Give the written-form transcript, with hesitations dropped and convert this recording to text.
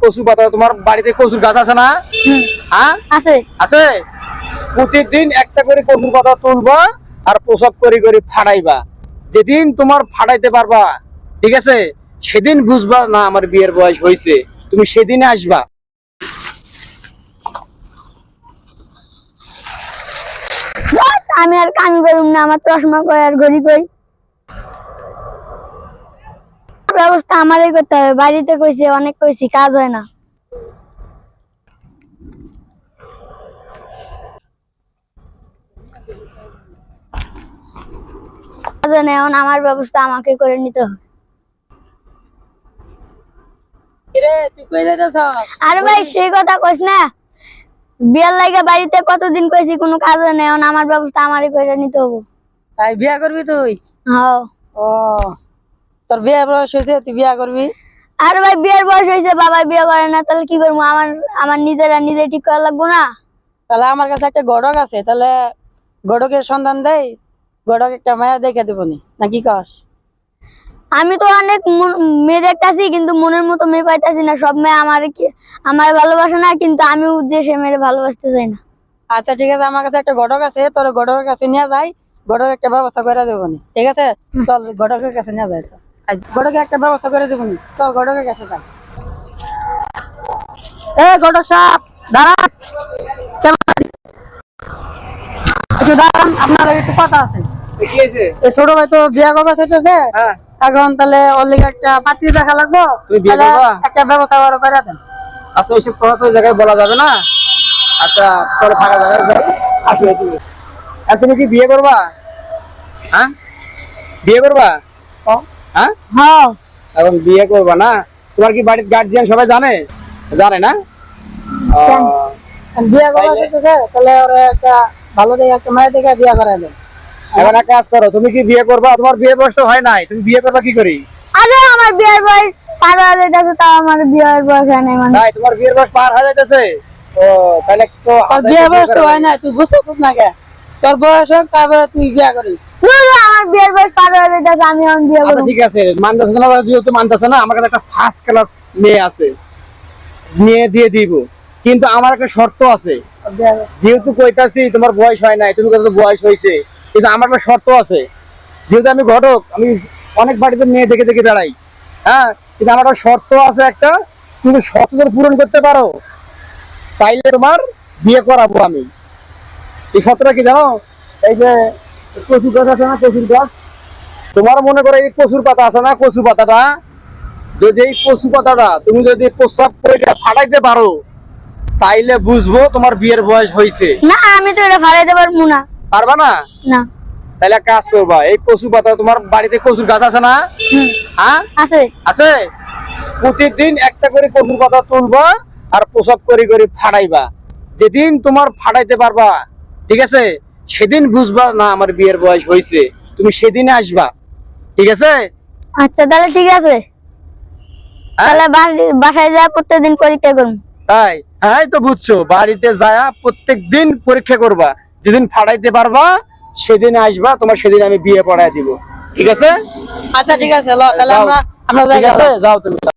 কচু পাতা, তোমার বাড়িতে কচুর গাছ আছে না? হ্যাঁ আছে আছে। প্রতিদিন একটা করে কচুর পাতা তুলবা আর প্রসাব করে করে ফাড়াইবা। যেদিন তোমার ফাড়াইতে পারবা, ঠিক আছে, সেদিন বুঝবা না আমার বিয়ের বয়স হয়েছে, তুমি সেদিনে আসবা। আমি আর কামি করুম না, আমার চশমা কই আর ঘড়ি কই। ব্যবস্থা আমারই করতে হবে, বাড়িতে কইছি, অনেক কইছি, কাজ হয় না। কাজ হয় না, এখন আমার ব্যবস্থা আমাকে করে নিতে হবে। আরে ভাই সেই কথা কইস না, বিয়ার লাগে বাড়িতে কতদিন কইছি, কোনো কাজ হয় না, এখন আমার ব্যবস্থা আমারই করে নিতে হবে। তাই বিয়া করবি তুই? হ্যাঁ। ও, তোর বিয়ে বয়স হয়েছে, তুই বিয়া করবি? আরে ভাই বিয়ের বয়স হয়েছে, বাবা বিয়ে করে না, তাহলে কি করবো? আমার আমার নিজে ঠিক করা লাগবো না? তাহলে আমার কাছে একটা গড়ক আছে, তাহলে গড়কের সন্ধান দেই, গড়ক একটা মায়া দেখে দেবো নি, নাকি কস? আমি তো অনেক মেয়ে দেখতাছি, কিন্তু মনের মতো মেয়ে পাইতাছি না। সব মেয়ে আমার ভালোবাসে না, কিন্তু আমি উদ্দেশ্যে মেয়ের ভালোবাসতে চাই না। আচ্ছা ঠিক আছে, আমার কাছে একটা গড়ক আছে, তোর গড়কের কাছে নিয়ে যাই, গড়ক একটা ব্যবস্থা করে দেবো নি, ঠিক আছে? চল গড়কের কাছে নিয়ে যাই, গড়কে একটা ব্যবস্থা করে দেবো নি, চল গড়কের কাছে যাই। এ গড়ক সাহেব দাঁড়ান, একটু দাঁড়ান, আপনার একটু কথা আছে। কি হয়েছে? এই ছোট ভাই তো বিয়া করবা চাইতেছে, হ্যাঁ। এখন তাহলে ওর লিগে একটা পাত্রী দেখা লাগবো, তুমি বিয়ে তাহলে করবা? একটা ব্যবস্থা করে দেন। আচ্ছা, ওইসব কথা তো ওই জায়গায় বলা যাবে না। আচ্ছা, চলো ফাঁকা জায়গায় যাই, আসো তুমি। আর তুমি কি বিয়ে করবা? হ্যাঁ, বিয়ে করবা? হ্যাঁ, হ্যাঁ। এখন বিয়ে করবা না? তোমার কি বাড়ির গার্জিয়ান সবাই জানে? জানে না? বিয়া করবা চাইতেছে, তাহলে ওরা একটা ভালো দেখে একটা মায়ের দেখে বিয়া করাই দেন। এখন এক কাজ করো, তুমি কি বিয়ে করবা? তোমার বিয়ে বয়স তো হয় নাই, তুমি বিয়ে করবা কি করি? আরে আমার বিয়ের বয়স পার হয়ে যাইতেছে, তাও আমার বিয়ের বয়স হয় নাই মানে। তাই তোমার বিয়ের বয়স পার হয়ে যাইতেছে? ও, তাহলে তো তোর বিয়ে বয়স তো হয় না, তুই বুঝতেছিস না কে? তোর বয়স হোক, তারপরে তুই বিয়া করিস। আমার বিয়ের বয়স পার হয়ে যাইতেছে, আমি এখন বিয়ে আচ্ছা করবো। ঠিক আছে, মানতেছে না, যেহেতু মানতেছে না, আমার কাছে একটা ফার্স্ট ক্লাস মেয়ে আছে, নিয়ে দিয়ে দিব। কিন্তু আমার একটা শর্ত আছে, যেহেতু কইতাছি তোমার বয়স হয় নাই, তুমি কত বয়স হয়েছে, কিন্তু আমার একটা শর্ত আছে। যেহেতু আমি ঘটক, আমি অনেক বাড়িতে মেয়ে দেখে দেখে বেড়াই, হ্যাঁ, কিন্তু আমার একটা শর্ত আছে একটা, তুমি শর্ত যদি পূরণ করতে পারো, তাইলে তোমার বিয়ে করাবো আমি। এই শর্তটা কি জানো? এই যে কচুর গাছ আছে না, কচুর গাছ, তোমার মনে করো এই কচুর পাতা আছে না, কচু পাতাটা, যদি এই কচু পাতাটা তুমি যদি প্রস্রাব করে ফাটাইতে পারো, তাইলে বুঝবো তোমার বিয়ের বয়স হয়েছে। না, আমি তো এটা ফাড়াইতে পারবো না। পারবা না? না। তাহলে এক কাজ করবা, এই কচু পাতা, তোমার বাড়িতে কচুর গাছ আছে না? হ্যাঁ আছে আছে। প্রতিদিন একটা করে কচুর পাতা তুলবা আর প্রসাব করে করে ফাটাইবা। যেদিন তোমার ফাটাইতে পারবা, ঠিক আছে, সেদিন বুঝবা না আমার বিয়ের বয়স হয়েছে, তুমি সেদিনে আসবা, ঠিক আছে? আচ্ছা তাহলে ঠিক আছে, তাহলে বাসায় যা প্রত্যেকদিন পরীক্ষা করুন। তাই? হ্যাঁ, তো বুঝছো, বাড়িতে যায়া প্রত্যেকদিন পরীক্ষা করবা, যেদিন ফাটাইতে পারবা সেদিন আসবা, তোমার সেদিন আমি বিয়ে পড়ায় দিব, ঠিক আছে? আচ্ছা ঠিক আছে, তাহলে যাও। আমরা ঠিক আছে, যাও তুমি।